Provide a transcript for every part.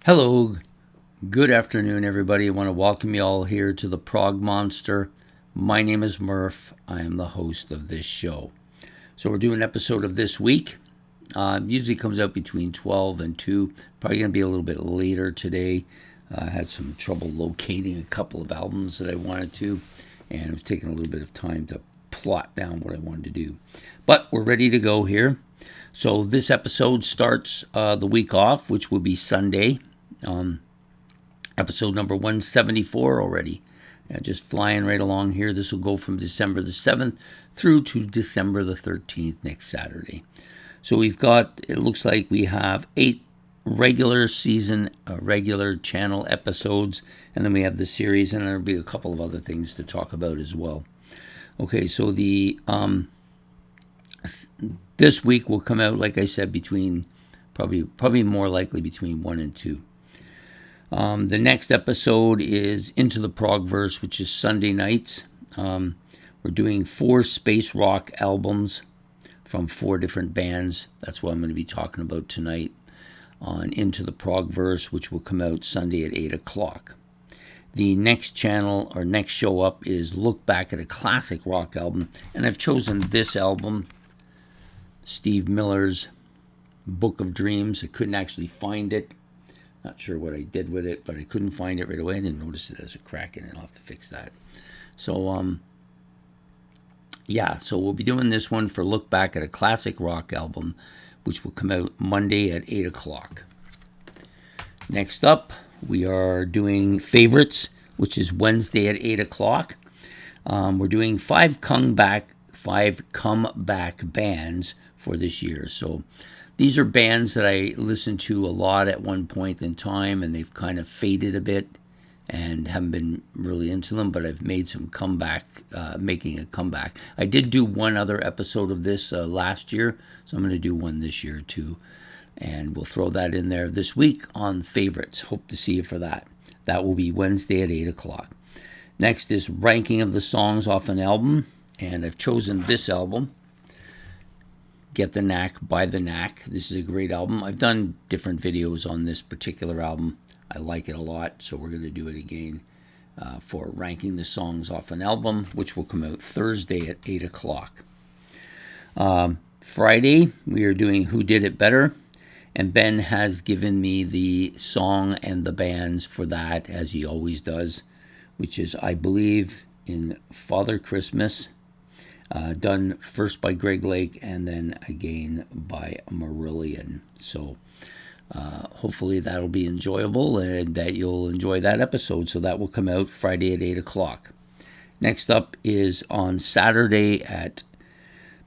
Hello, good afternoon, everybody. I want to welcome you all here to the Prog Monster. My name is Murph. I am the host of this show. So we're doing an episode of this week. Usually comes out between 12 and 2. Probably going to be a little bit later today. I had some trouble locating a couple of albums that I wanted to, and it was taking a little bit of time to plot down what I wanted to do. But we're ready to go here. So this episode starts the week off, which will be Sunday. Episode number 174 already. Just flying right along here. This will go from December the 7th through to December the 13th next Saturday. So we've got, it looks like we have 8 regular season, regular channel episodes, and then we have the series, and there'll be a couple of other things to talk about as well. Okay, so the this week will come out, like I said, between probably more likely between 1 and 2. The next episode is Into the Progverse, which is Sunday nights. We're doing 4 space rock albums from 4 different bands. That's what I'm going to be talking about tonight on Into the Progverse, which will come out Sunday at 8 o'clock. The next channel or next show up is Look Back at a Classic Rock Album, and I've chosen this album, Steve Miller's Book of Dreams. I couldn't actually find it. Not sure what I did with it, but I couldn't find it right away. I didn't notice it as a crack in it. I'll have to fix that. So, so we'll be doing this one for Look Back at a Classic Rock Album, which will come out Monday at 8 o'clock. Next up, we are doing Favorites, which is Wednesday at 8 o'clock. We're doing 5 comeback bands for this year. So these are bands that I listened to a lot at one point in time, and they've kind of faded a bit and haven't been really into them, but I've made some making a comeback. I did do one other episode of this last year, so I'm going to do one this year too, and we'll throw that in there this week on Favorites. Hope to see you for that. That will be Wednesday at 8 o'clock. Next is ranking of the songs off an album, and I've chosen this album, Get the Knack by the Knack. This is a great album. I've done different videos on this particular album. I like it a lot, so we're going to do it again for ranking the songs off an album, which will come out Thursday at 8 o'clock. Friday, we are doing Who Did It Better, and Ben has given me the song and the bands for that, as he always does, which is, I believe, in Father Christmas, done first by Greg Lake and then again by Marillion. So hopefully that'll be enjoyable and that you'll enjoy that episode. So that will come out Friday at 8 o'clock. Next up is on Saturday at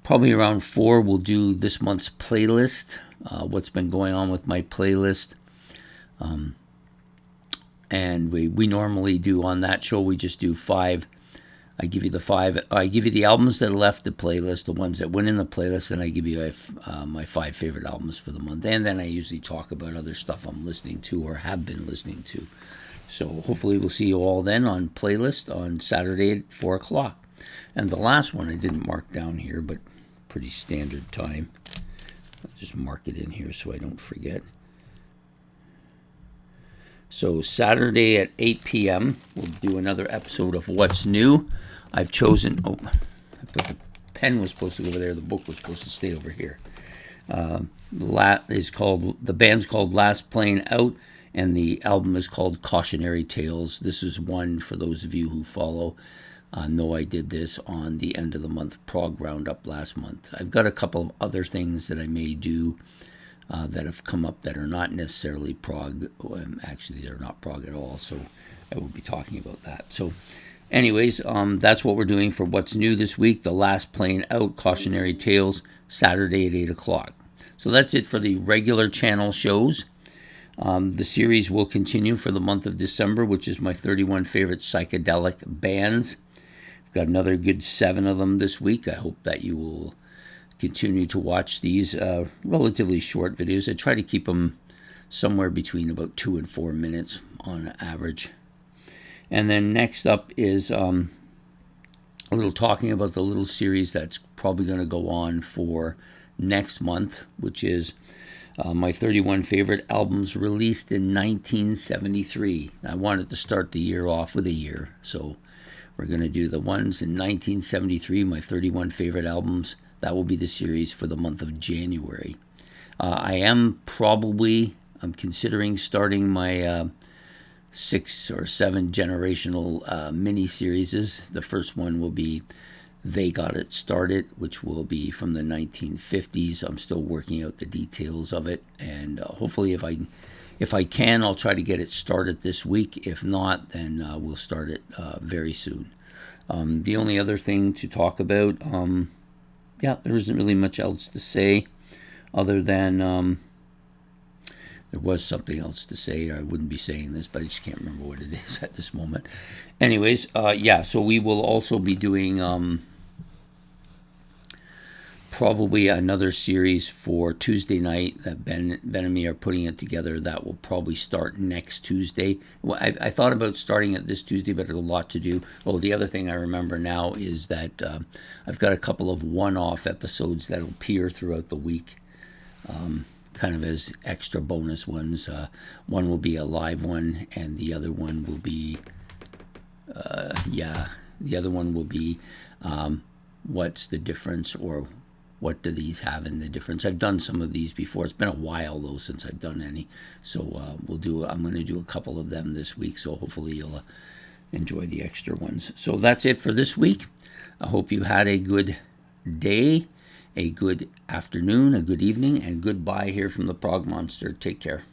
probably around 4, we'll do this month's playlist, what's been going on with my playlist. And we normally do on that show, we just do 5. I give you the albums that left the playlist, the ones that went in the playlist, and I give you my 5 favorite albums for the month. And then I usually talk about other stuff I'm listening to or have been listening to. So hopefully we'll see you all then on playlist on Saturday at 4 o'clock. And the last one I didn't mark down here, but pretty standard time. I'll just mark it in here so I don't forget. So Saturday at 8 p.m., we'll do another episode of What's New. I've chosen, the pen was supposed to go over there, the book was supposed to stay over here. The band's called Last Plane Out, and the album is called Cautionary Tales. This is one for those of you who follow. Know I did this on the end of the month Prog Roundup last month. I've got a couple of other things that I may do that have come up that are not necessarily prog. Actually, they're not prog at all, so I will be talking about that. So anyways, that's what we're doing for What's New this week. The Last Plane Out, Cautionary Tales, Saturday at 8 o'clock. So that's it for the regular channel shows. The series will continue for the month of December, which is my 31 favorite psychedelic bands. I've got another good 7 of them this week. I hope that you will continue to watch these relatively short videos. I try to keep them somewhere between about 2 and 4 minutes on average. And then next up is a little talking about the little series that's probably going to go on for next month, which is My 31 favorite albums released in 1973. I wanted to start the year off with a year, so we're going to do the ones in 1973, my 31 favorite albums. That will be the series for the month of January. I'm considering starting my 6 or 7 generational mini series. The first one will be They Got It Started, which will be from the 1950s. I'm still working out the details of it, and hopefully if I can, I'll try to get it started this week. If not, then we'll start it very soon. The only other thing to talk about, there isn't really much else to say other than there was something else to say. I wouldn't be saying this, but I just can't remember what it is at this moment. Anyways, so we will also be doing probably another series for Tuesday night that Ben and me are putting it together. That will probably start next Tuesday. Well, I thought about starting it this Tuesday, but there's a lot to do. Oh, the other thing I remember now is that I've got a couple of one-off episodes that will appear throughout the week, kind of as extra bonus ones. One will be a live one, and the other one will be, what's the difference, or what do these have in the difference? I've done some of these before. It's been a while, though, since I've done any. So I'm going to do a couple of them this week, so hopefully you'll enjoy the extra ones. So that's it for this week. I hope you had a good day, a good afternoon, a good evening, and goodbye here from the Prog Monster. Take care.